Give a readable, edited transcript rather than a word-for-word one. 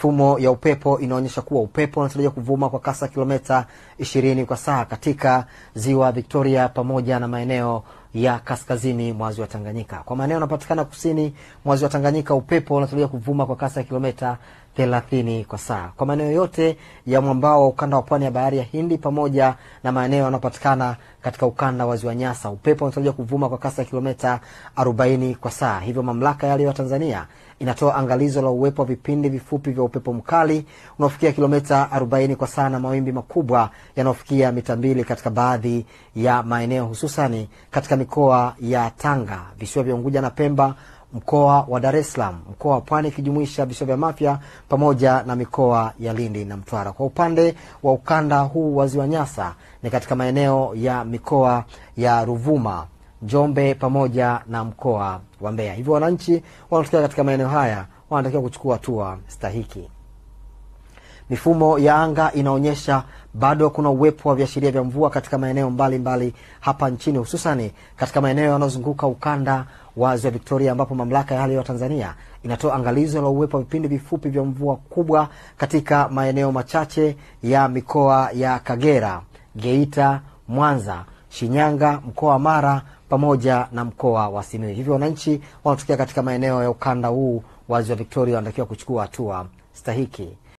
Mifumo ya upepo inaonyesha kuwa upepo unatarajiwa kuvuma kwa kasi ya kilomita 20 kwa saa katika ziwa Victoria pamoja na maeneo ya kaskazini mwa ziwa Tanganyika. Kwa maeneo yanayopatikana kusini mwa ziwa Tanganyika, upepo unatarajiwa kuvuma kwa kasi ya kilomita 30 kwa saa. Kwa maeneo yote ya mwambao wa ukanda wa pwani ya bahari ya Hindi pamoja na maeneo yanayopatikana katika ukanda wa ziwa Nyasa, upepo unatarajiwa kuvuma kwa kasi ya kilomita 40 kwa saa. Hivyo mamlaka ya hali ya hewa Tanzania inatoa angalizo la uwepo wa vipindi vifupi vya upepo mkali unaofikia kilomita 40 kwa saa na mawimbi makubwa yanayofikia mita 2 katika baadhi ya maeneo, hususani katika mikoa ya Tanga, visiwa vya Unguja na Pemba, mkoa wa Dar es Salaam, mkoa wa Pwani kijumuisha visiwa vya Mafia pamoja na mikoa ya Lindi na Mtwara. Kwa upande wa ukanda huu wa ziwa Nyasa ni katika maeneo ya mikoa ya Ruvuma, Njombe pamoja na mkoa wa Mbeya. Hivyo wananchi wanaotokea katika maeneo haya wanatakiwa kuchukua hatua stahiki. Mifumo ya anga inaonyesha bado kuna uwepo wa viashiria vya mvua katika maeneo mbalimbali hapa nchini, hususani katika maeneo yanayozunguka ukanda wa ziwa Victoria, ambapo mamlaka ya hali ya hewa Tanzania inatoa angalizo la uwepo wa vipindi vifupi vya mvua kubwa katika maeneo machache ya mikoa ya Kagera, Geita, Mwanza, Shinyanga, mkoa wa Mara pamoja na mkoa wa Simiyu. Hivyo wananchi wanatokea katika maeneo ya ukanda huu wa ziwa Victoria wanatakiwa kuchukua hatua stahiki.